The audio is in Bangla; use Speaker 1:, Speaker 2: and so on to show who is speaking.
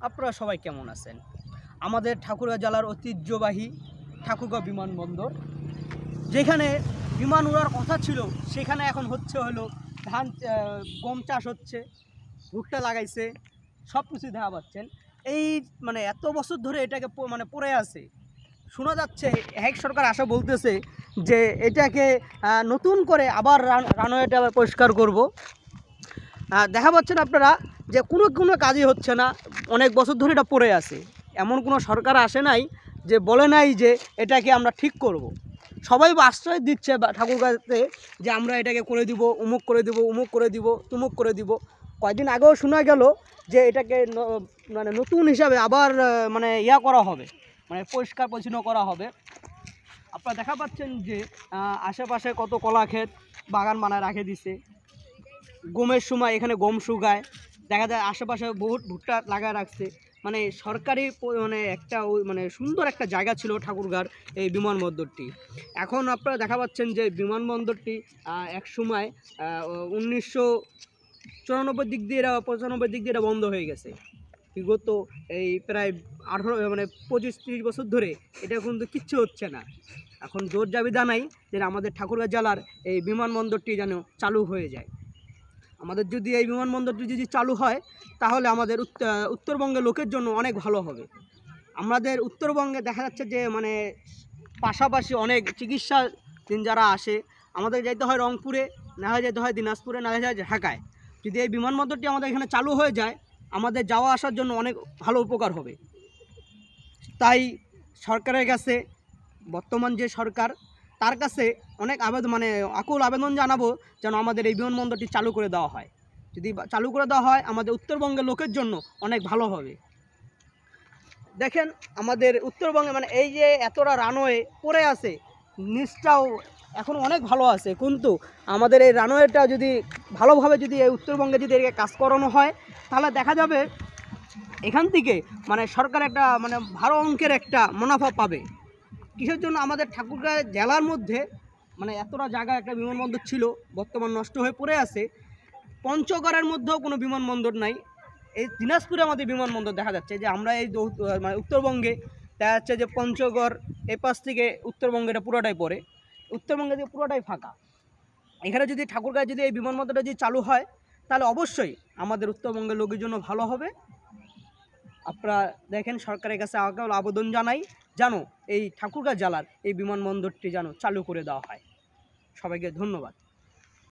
Speaker 1: আপনারা সবাই কেমন আছেন? আমাদের ঠাকুরগাঁও জেলার ঐতিহ্যবাহী ঠাকুরগাঁও বিমানবন্দর, যেখানে বিমান উড়ার কথা ছিল সেখানে এখন হচ্ছে হলো ধান গম চাষ হচ্ছে, ভুট্টা লাগাইছে, সব কিছুই দেখা পাচ্ছেন। এই এত বছর ধরে এটাকে পড়ে আছে। শোনা যাচ্ছে এক সরকার আশা বলতেছে যে এটাকে নতুন করে আবার রানওয়েটা আবার পরিষ্কার করব। দেখা পাচ্ছেন আপনারা যে কোনো কাজই হচ্ছে না, অনেক বছর ধরে এটা পড়ে আছে। এমন কোনো সরকার আসে নাই যে বলে নাই যে এটাকে আমরা ঠিক করব। সবাই আশ্রয় দিচ্ছে ঠাকুরগাঁওতে যে আমরা এটাকে করে দিব, উমুক করে দিব, উমুক করে দিব, তুমুক করে দিব। কয়েকদিন আগেও শোনা গেল যে এটাকে নতুন হিসাবে আবার করা হবে, পরিষ্কার পরিচ্ছন্ন করা হবে। আপনারা দেখা পাচ্ছেন যে আশেপাশে কত কলা ক্ষেত বাগান বানায় রাখে দিছে। গমের সময় এখানে গম শুকায়, দেখা যায় আশেপাশে বহুত ভুট্টা লাগায় রাখছে। সরকারি একটা সুন্দর একটা জায়গা ছিল ঠাকুরগাঁর এই বিমানবন্দরটি। এখন আপনারা দেখা পাচ্ছেন যে বিমানবন্দরটি এক সময় 1994 দিক দিয়ে 95 দিক দিয়ে এটা বন্ধ হয়ে গেছে। বিগত এই প্রায় 25-30 বছর ধরে এটা কিন্তু কিচ্ছু হচ্ছে না। এখন জোর দাবি জানাই যে আমাদের ঠাকুরগাঁও জেলার এই বিমানবন্দরটি যেন চালু হয়ে যায়। আমাদের যদি এই বিমানবন্দরটি যদি চালু হয় তাহলে আমাদের উত্তরবঙ্গের লোকের জন্য অনেক ভালো হবে। আমাদের উত্তরবঙ্গে দেখা যাচ্ছে যে পাশাপাশি অনেক চিকিৎসা যারা আসে, আমাদের যেতে হয় রংপুরে, না হয়ে যেতে হয় দিনাজপুরে, না হয়ে যায় ঢাকায়। যদি এই বিমানবন্দরটি আমাদের এখানে চালু হয়ে যায় আমাদের যাওয়া আসার জন্য অনেক ভালো উপকার হবে। তাই সরকারের কাছে, বর্তমান যে সরকার তার কাছে অনেক আকুল আবেদন জানাবো যেন আমাদের এই বিমানবন্দরটি চালু করে দেওয়া হয়। যদি চালু করে দেওয়া হয় আমাদের উত্তরবঙ্গের লোকের জন্য অনেক ভালো হবে। দেখেন আমাদের উত্তরবঙ্গে এই যে এতটা রানওয়ে পড়ে আছে, নিচটাও এখন অনেক ভালো আছে, কিন্তু আমাদের এই রানওয়েটা যদি ভালোভাবে যদি এই উত্তরবঙ্গে যদি এর কাজ করানো হয় তাহলে দেখা যাবে এখান থেকে সরকার একটা ভালো অঙ্কের একটা মুনাফা পাবে। কিসের জন্য? আমাদের ঠাকুরগাঁও জেলার মধ্যে এতটা জায়গা একটা বিমানবন্দর ছিল, বর্তমান নষ্ট হয়ে পড়ে আছে। পঞ্চগড়ের মধ্যেও কোনো বিমানবন্দর নাই। এই দিনাজপুরে আমাদের বিমানবন্দর দেখা যাচ্ছে যে আমরা এই উত্তরবঙ্গে দেখা যাচ্ছে যে পঞ্চগড় এই পাশ থেকে উত্তরবঙ্গেটা পুরোটাই পড়ে, উত্তরবঙ্গে যে পুরোটাই ফাঁকা। এখানে যদি ঠাকুরগাঁও যদি এই বিমানবন্দরটা যদি চালু হয় তাহলে অবশ্যই আমাদের উত্তরবঙ্গের লোকের জন্য ভালো হবে। আপনারা দেখেন সরকারের কাছে আবেদন জানাই যেন এই ঠাকুরগাঁও জেলার এই বিমানবন্দরটি যেন চালু করে দেওয়া হয়। সবাইকে ধন্যবাদ।